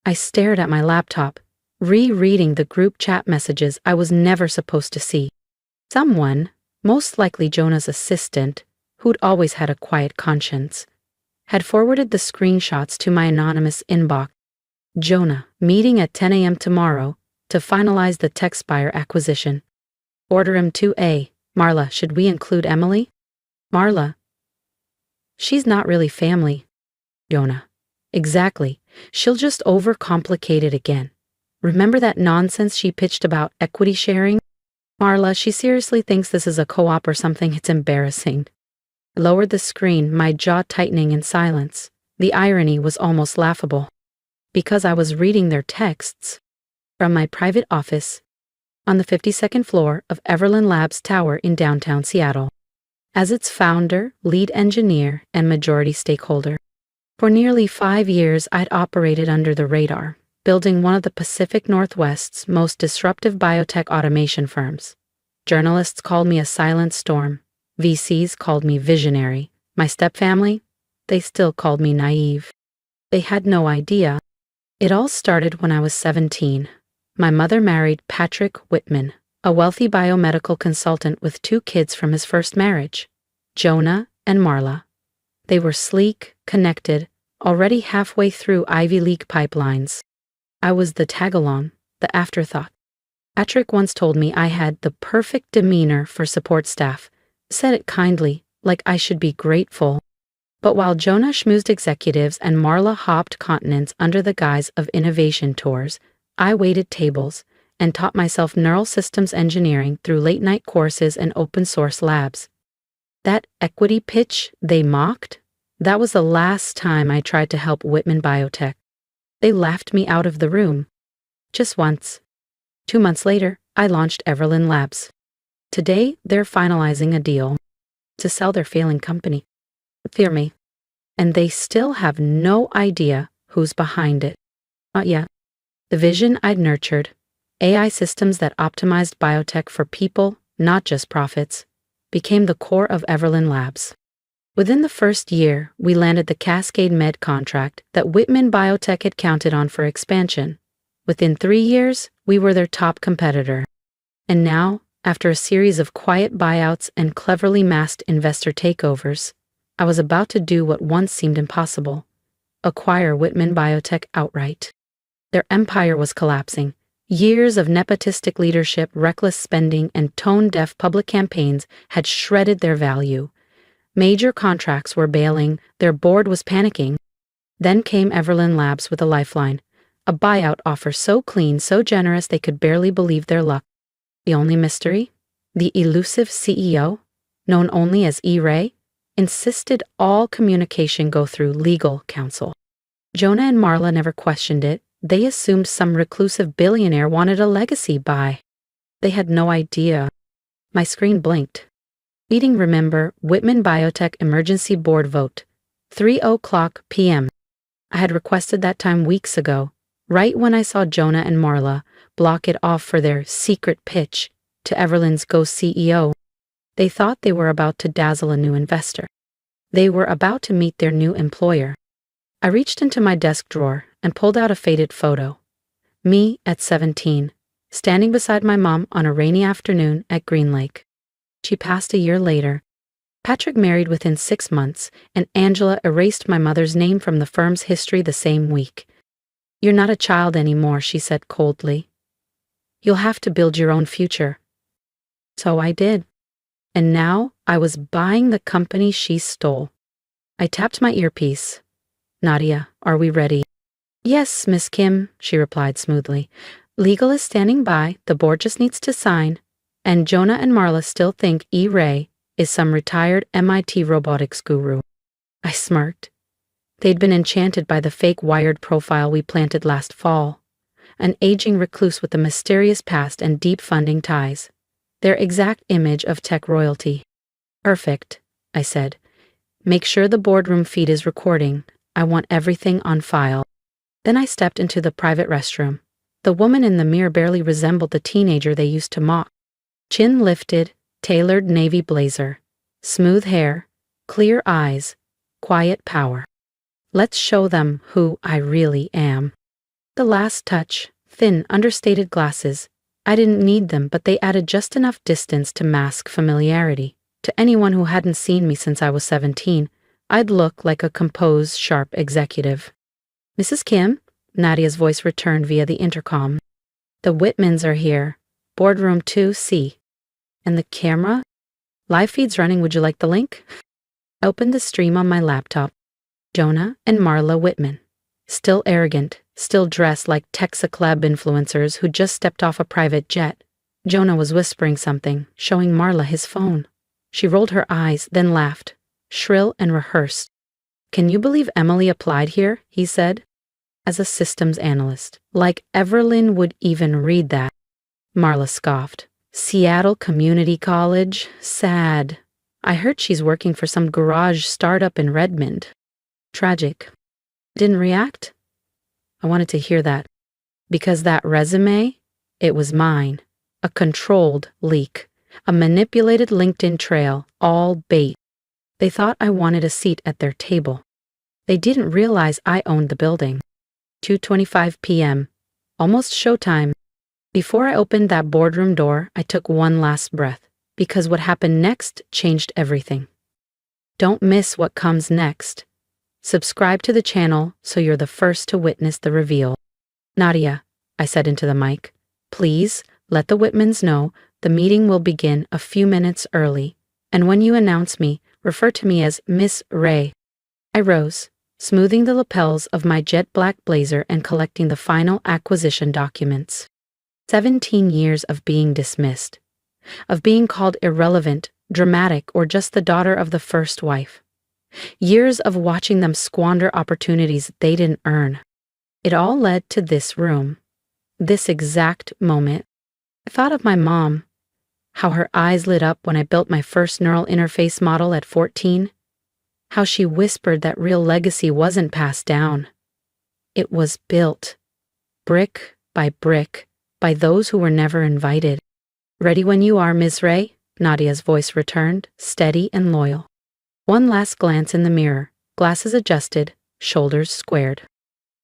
I stared at my laptop, rereading the group chat messages I was never supposed to see. Someone, most likely Jonah's assistant, who'd always had a quiet conscience, had forwarded the screenshots to my anonymous inbox. Jonah, meeting at 10 a.m. tomorrow to finalize the TechSpire acquisition. Order him 2A. Marla, should we include Emily? Marla. She's not really family. Jonah. Exactly. She'll just overcomplicate it again. Remember that nonsense she pitched about equity sharing? Marla, she seriously thinks this is a co-op or something. It's embarrassing. I lowered the screen, my jaw tightening in silence. The irony was almost laughable. Because I was reading their texts from my private office on the 52nd floor of Everland Labs Tower in downtown Seattle. As its founder, lead engineer, and majority stakeholder. For nearly 5 years, I'd operated under the radar, building one of the Pacific Northwest's most disruptive biotech automation firms. Journalists called me a silent storm. VCs called me visionary. My stepfamily? They still called me naive. They had no idea. It all started when I was 17. My mother married Patrick Whitman, a wealthy biomedical consultant with 2 kids from his first marriage, Jonah and Marla. They were sleek, connected, already halfway through Ivy League pipelines. I was the tag-along, the afterthought. Patrick once told me I had the perfect demeanor for support staff, said it kindly, like I should be grateful. But while Jonah schmoozed executives and Marla hopped continents under the guise of innovation tours, I waited tables and taught myself neural systems engineering through late-night courses and open-source labs. That equity pitch they mocked? That was the last time I tried to help Whitman Biotech. They laughed me out of the room. Just once. 2 months later, I launched Everland Labs. Today, they're finalizing a deal to sell their failing company. Fear me. And they still have no idea who's behind it. Not yet. The vision I'd nurtured, AI systems that optimized biotech for people, not just profits, became the core of Everland Labs. Within the first year, we landed the Cascade Med contract that Whitman Biotech had counted on for expansion. Within 3 years, we were their top competitor. And now, after a series of quiet buyouts and cleverly masked investor takeovers, I was about to do what once seemed impossible: acquire Whitman Biotech outright. Their empire was collapsing. Years of nepotistic leadership, reckless spending, and tone-deaf public campaigns had shredded their value. Major contracts were bailing, their board was panicking. Then came Everland Labs with a lifeline, a buyout offer so clean, so generous they could barely believe their luck. The only mystery? The elusive CEO, known only as E-Ray, insisted all communication go through legal counsel. Jonah and Marla never questioned it. They assumed some reclusive billionaire wanted a legacy buy. They had no idea. My screen blinked. Meeting, remember, Whitman Biotech Emergency Board vote, 3:00 p.m. I had requested that time weeks ago, right when I saw Jonah and Marla block it off for their secret pitch to Everland's ghost CEO. They thought they were about to dazzle a new investor. They were about to meet their new employer. I reached into my desk drawer and pulled out a faded photo. Me at 17, standing beside my mom on a rainy afternoon at Green Lake. She passed a year later. Patrick married within 6 months, and Angela erased my mother's name from the firm's history the same week. "You're not a child anymore," she said coldly. "You'll have to build your own future." So I did. And now I was buying the company she stole. I tapped my earpiece. "Nadia, are we ready?" "Yes, Miss Kim," she replied smoothly. "Legal is standing by, the board just needs to sign." And Jonah and Marla still think E-Ray is some retired MIT robotics guru. I smirked. They'd been enchanted by the fake Wired profile we planted last fall. An aging recluse with a mysterious past and deep funding ties. Their exact image of tech royalty. "Perfect," I said. "Make sure the boardroom feed is recording. I want everything on file." Then I stepped into the private restroom. The woman in the mirror barely resembled the teenager they used to mock. Chin lifted, tailored navy blazer, smooth hair, clear eyes, quiet power. Let's show them who I really am. The last touch, thin, understated glasses. I didn't need them, but they added just enough distance to mask familiarity. To anyone who hadn't seen me since I was 17, I'd look like a composed, sharp executive. Mrs. Kim? Nadia's voice returned via the intercom. The Whitmans are here. Boardroom 2C. And the camera? Live feed's running, would you like the link? I opened the stream on my laptop. Jonah and Marla Whitman. Still arrogant, still dressed like Texaclub influencers who just stepped off a private jet. Jonah was whispering something, showing Marla his phone. She rolled her eyes, then laughed, shrill and rehearsed. Can you believe Emily applied here? He said. As a systems analyst. Like Everlyn would even read that. Marla scoffed. Seattle Community College? Sad. I heard she's working for some garage startup in Redmond. Tragic. Didn't react? I wanted to hear that. Because that resume, it was mine. A controlled leak. A manipulated LinkedIn trail, all bait. They thought I wanted a seat at their table. They didn't realize I owned the building. 2:25 p.m. Almost showtime. Before I opened that boardroom door, I took one last breath, because what happened next changed everything. Don't miss what comes next. Subscribe to the channel so you're the first to witness the reveal. Nadia, I said into the mic, please let the Whitmans know the meeting will begin a few minutes early, and when you announce me, refer to me as Miss Ray. I rose, smoothing the lapels of my jet black blazer and collecting the final acquisition documents. 17 years of being dismissed, of being called irrelevant, dramatic, or just the daughter of the first wife. Years of watching them squander opportunities they didn't earn. It all led to this room, this exact moment. I thought of my mom, how her eyes lit up when I built my first neural interface model at 14, how she whispered that real legacy wasn't passed down. It was built, brick by brick, by those who were never invited. Ready when you are, Ms. Ray, Nadia's voice returned, steady and loyal. One last glance in the mirror, glasses adjusted, shoulders squared.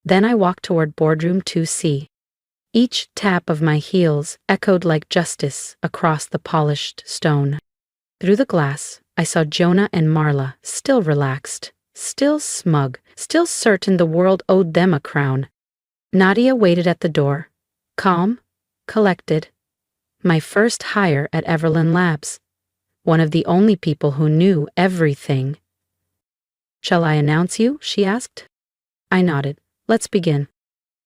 Then I walked toward boardroom 2C. Each tap of my heels echoed like justice across the polished stone. Through the glass, I saw Jonah and Marla, still relaxed, still smug, still certain the world owed them a crown. Nadia waited at the door, calm, collected. My first hire at Everlyn Labs. One of the only people who knew everything. Shall I announce you? She asked. I nodded. Let's begin.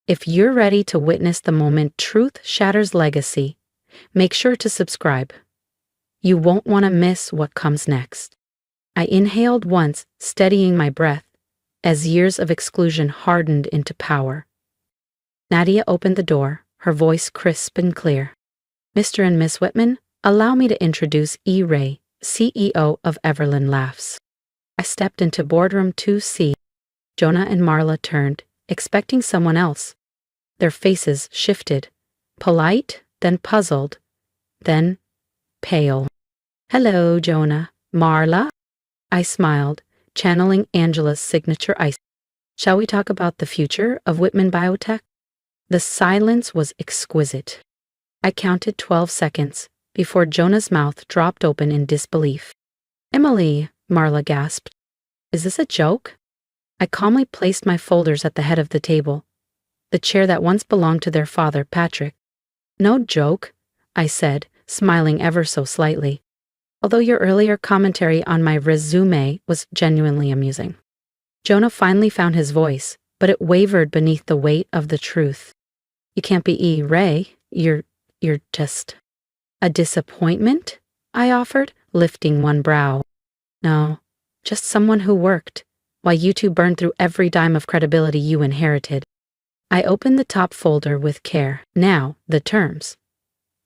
If you're ready to witness the moment truth shatters legacy, make sure to subscribe. You won't want to miss what comes next. I inhaled once, steadying my breath, as years of exclusion hardened into power. Nadia opened the door, her voice crisp and clear. Mr. and Miss Whitman, allow me to introduce E. Ray, CEO of Everlyn Labs. I stepped into boardroom 2C. Jonah and Marla turned, expecting someone else. Their faces shifted, polite, then puzzled, then pale. Hello, Jonah. Marla? I smiled, channeling Angela's signature ice. Shall we talk about the future of Whitman Biotech? The silence was exquisite. I counted 12 seconds before Jonah's mouth dropped open in disbelief. Emily, Marla gasped. Is this a joke? I calmly placed my folders at the head of the table, the chair that once belonged to their father, Patrick. No joke, I said, smiling ever so slightly, although your earlier commentary on my resume was genuinely amusing. Jonah finally found his voice, but it wavered beneath the weight of the truth. You can't be E. Ray, you're just... A disappointment? I offered, lifting one brow. No, just someone who worked, while you two burned through every dime of credibility you inherited. I opened the top folder with care. Now, the terms.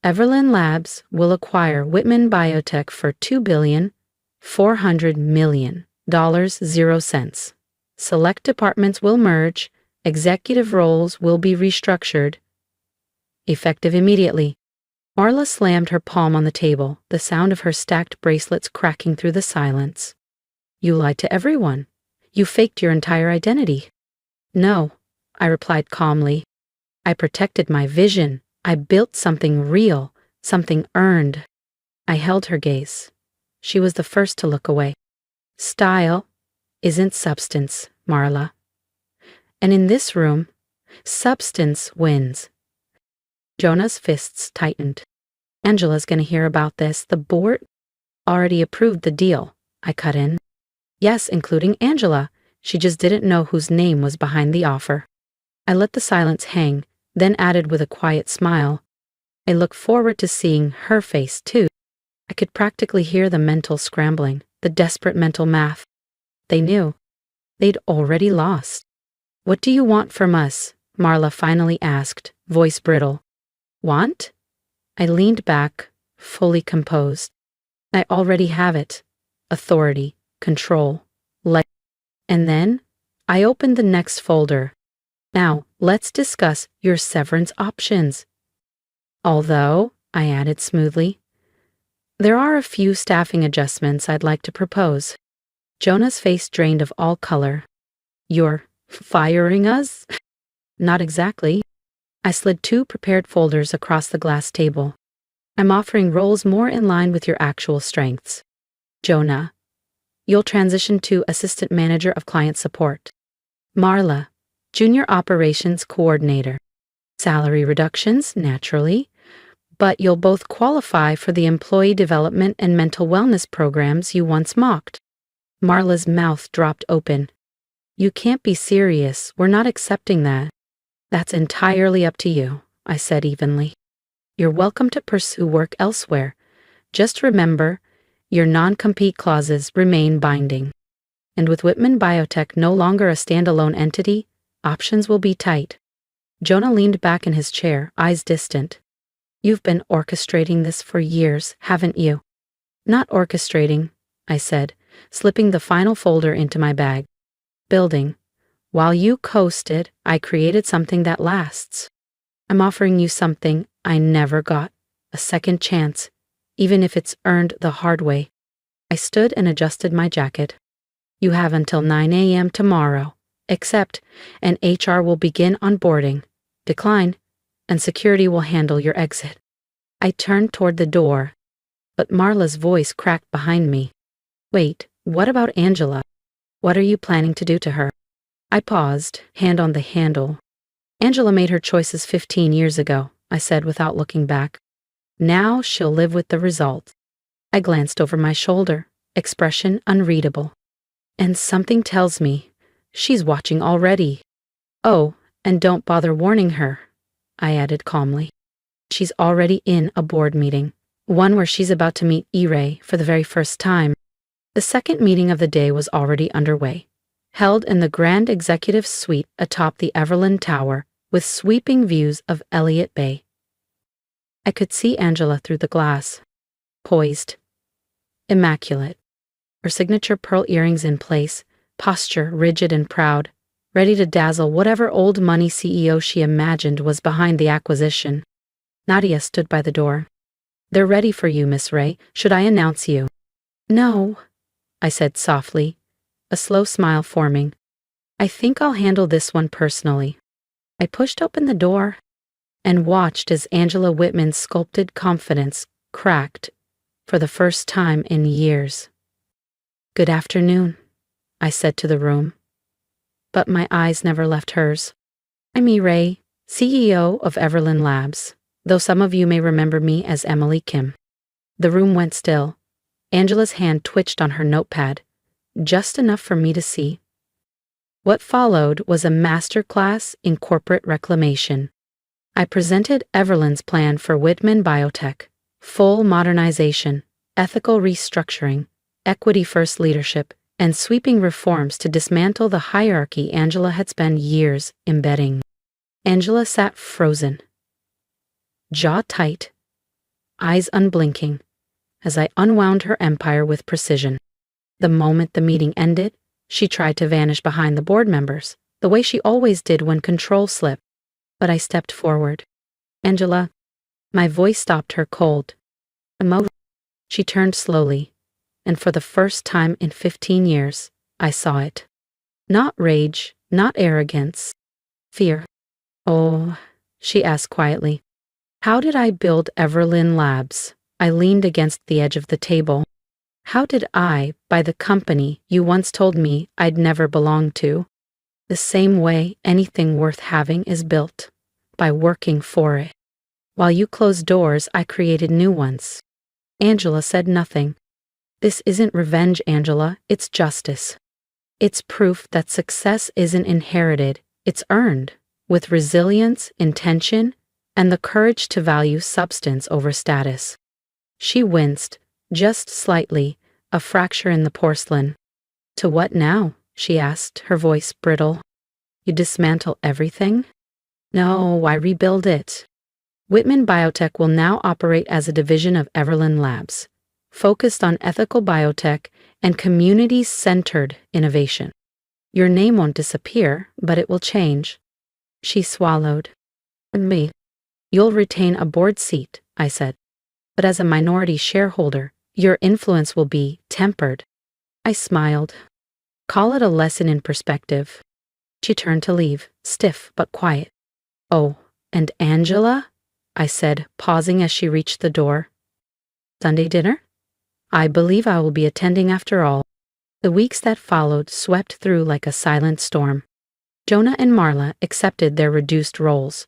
Everlyn Labs will acquire Whitman Biotech for $2,400,000,000. Select departments will merge, executive roles will be restructured. Effective immediately. Marla slammed her palm on the table, the sound of her stacked bracelets cracking through the silence. You lied to everyone. You faked your entire identity. No, I replied calmly. I protected my vision. I built something real, something earned. I held her gaze. She was the first to look away. Style isn't substance, Marla. And in this room, substance wins. Jonah's fists tightened. Angela's gonna hear about this. The board already approved the deal, I cut in. Yes, including Angela. She just didn't know whose name was behind the offer. I let the silence hang, then added with a quiet smile. I look forward to seeing her face, too. I could practically hear the mental scrambling, the desperate mental math. They knew. They'd already lost. What do you want from us? Marla finally asked, voice brittle. Want? I leaned back, fully composed. I already have it. Authority, control, light. And then, I opened the next folder. Now, let's discuss your severance options. Although, I added smoothly, there are a few staffing adjustments I'd like to propose. Jonah's face drained of all color. You're firing us? Not exactly. I slid 2 prepared folders across the glass table. I'm offering roles more in line with your actual strengths. Jonah, you'll transition to Assistant Manager of Client Support. Marla, Junior Operations Coordinator. Salary reductions, naturally, but you'll both qualify for the employee development and mental wellness programs you once mocked. Marla's mouth dropped open. You can't be serious. We're not accepting that. That's entirely up to you, I said evenly. You're welcome to pursue work elsewhere. Just remember, your non-compete clauses remain binding. And with Whitman Biotech no longer a standalone entity, options will be tight. Jonah leaned back in his chair, eyes distant. You've been orchestrating this for years, haven't you? Not orchestrating, I said, slipping the final folder into my bag. Building. While you coasted, I created something that lasts. I'm offering you something I never got, a second chance, even if it's earned the hard way. I stood and adjusted my jacket. You have until 9 a.m. tomorrow, accept, and HR will begin onboarding. Decline, and security will handle your exit. I turned toward the door, but Marla's voice cracked behind me. Wait, what about Angela? What are you planning to do to her? I paused, hand on the handle. Angela made her choices 15 years ago, I said without looking back. Now she'll live with the result. I glanced over my shoulder, expression unreadable. And something tells me she's watching already. Oh, and don't bother warning her, I added calmly. She's already in a board meeting, one where she's about to meet E-Ray for the very first time. The second meeting of the day was already underway, held in the Grand Executive Suite atop the Everland Tower with sweeping views of Elliott Bay. I could see Angela through the glass, poised, immaculate, her signature pearl earrings in place, posture rigid and proud, ready to dazzle whatever old money CEO she imagined was behind the acquisition. Nadia stood by the door. They're ready for you, Miss Ray. Should I announce you? No, I said softly, a slow smile forming. I think I'll handle this one personally. I pushed open the door and watched as Angela Whitman's sculpted confidence cracked for the first time in years. Good afternoon, I said to the room, but my eyes never left hers. I'm E-Ray, CEO of Everland Labs, though some of you may remember me as Emily Kim. The room went still. Angela's hand twitched on her notepad, just enough for me to see. What followed was a masterclass in corporate reclamation. I presented Everland's plan for Whitman Biotech, full modernization, ethical restructuring, equity-first leadership, and sweeping reforms to dismantle the hierarchy Angela had spent years embedding. Angela sat frozen, jaw tight, eyes unblinking, as I unwound her empire with precision. The moment the meeting ended, she tried to vanish behind the board members, the way she always did when control slipped. But I stepped forward. Angela, my voice stopped her cold. She turned slowly, and for the first time in 15 years, I saw it. Not rage, not arrogance, fear. Oh, she asked quietly. How did I build Everlyn Labs? I leaned against the edge of the table. How did I buy the company you once told me I'd never belong to? The same way anything worth having is built, by working for it. While you closed doors, I created new ones. Angela said nothing. This isn't revenge, Angela, it's justice. It's proof that success isn't inherited, it's earned, with resilience, intention, and the courage to value substance over status. She winced, just slightly, a fracture in the porcelain. To what now? She asked, her voice brittle. You dismantle everything? No, I rebuild it. Whitman Biotech will now operate as a division of Everlyn Labs, focused on ethical biotech and community-centered innovation. Your name won't disappear, but it will change. She swallowed. And me. You'll retain a board seat, I said. But as a minority shareholder, your influence will be tempered. I smiled. Call it a lesson in perspective. She turned to leave, stiff but quiet. Oh, and Angela? I said, pausing as she reached the door. Sunday dinner? I believe I will be attending after all. The weeks that followed swept through like a silent storm. Jonah and Marla accepted their reduced roles,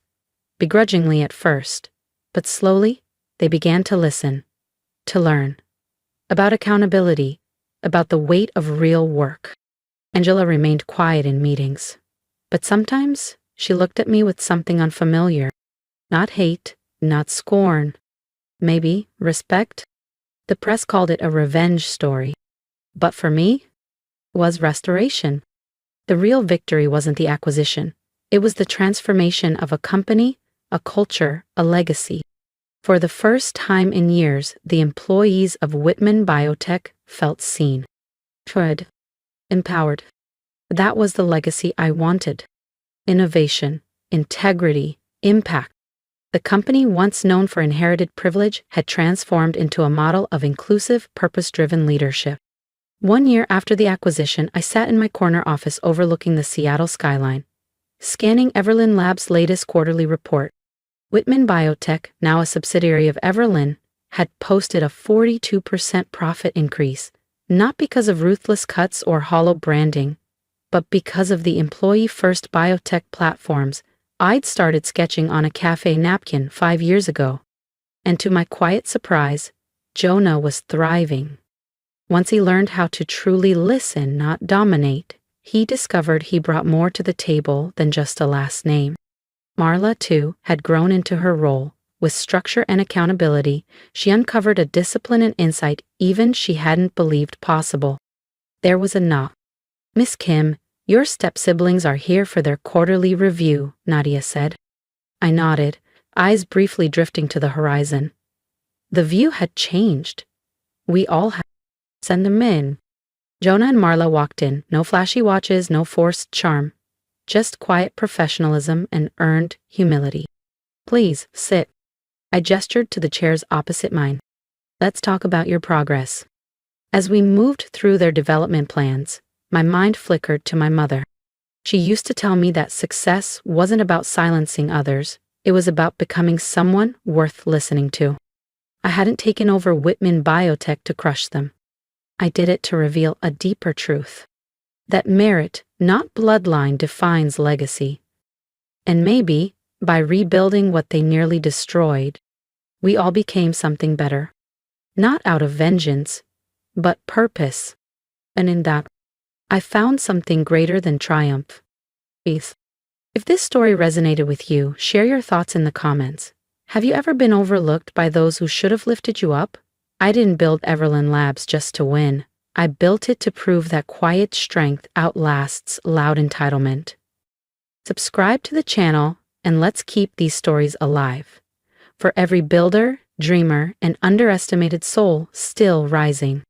begrudgingly at first, but slowly they began to listen, to learn. About accountability, about the weight of real work. Angela remained quiet in meetings, but sometimes she looked at me with something unfamiliar. Not hate, not scorn. Maybe respect? The press called it a revenge story. But for me, it was restoration. The real victory wasn't the acquisition. It was the transformation of a company, a culture, a legacy. For the first time in years, the employees of Whitman Biotech felt seen, heard, empowered. That was the legacy I wanted. Innovation, integrity, impact. The company, once known for inherited privilege, had transformed into a model of inclusive, purpose-driven leadership. 1 year after the acquisition, I sat in my corner office overlooking the Seattle skyline, scanning Everlyn Labs' latest quarterly report. Whitman Biotech, now a subsidiary of Everlyn, had posted a 42% profit increase, not because of ruthless cuts or hollow branding, but because of the employee-first biotech platforms I'd started sketching on a cafe napkin 5 years ago. And to my quiet surprise, Jonah was thriving. Once he learned how to truly listen, not dominate, he discovered he brought more to the table than just a last name. Marla, too, had grown into her role. With structure and accountability, she uncovered a discipline and insight even she hadn't believed possible. There was a knock. Miss Kim, your step-siblings are here for their quarterly review, Nadia said. I nodded, eyes briefly drifting to the horizon. The view had changed. We all had. Send them in. Jonah and Marla walked in, no flashy watches, no forced charm. Just quiet professionalism and earned humility. Please, sit. I gestured to the chairs opposite mine. Let's talk about your progress. As we moved through their development plans, my mind flickered to my mother. She used to tell me that success wasn't about silencing others, it was about becoming someone worth listening to. I hadn't taken over Whitman Biotech to crush them. I did it to reveal a deeper truth. That merit, not bloodline, defines legacy. And maybe, by rebuilding what they nearly destroyed, we all became something better. Not out of vengeance, but purpose. And in that, I found something greater than triumph. Peace. If this story resonated with you, share your thoughts in the comments. Have you ever been overlooked by those who should have lifted you up? I didn't build Everlyn Labs just to win. I built it to prove that quiet strength outlasts loud entitlement. Subscribe to the channel and let's keep these stories alive. For every builder, dreamer, and underestimated soul still rising.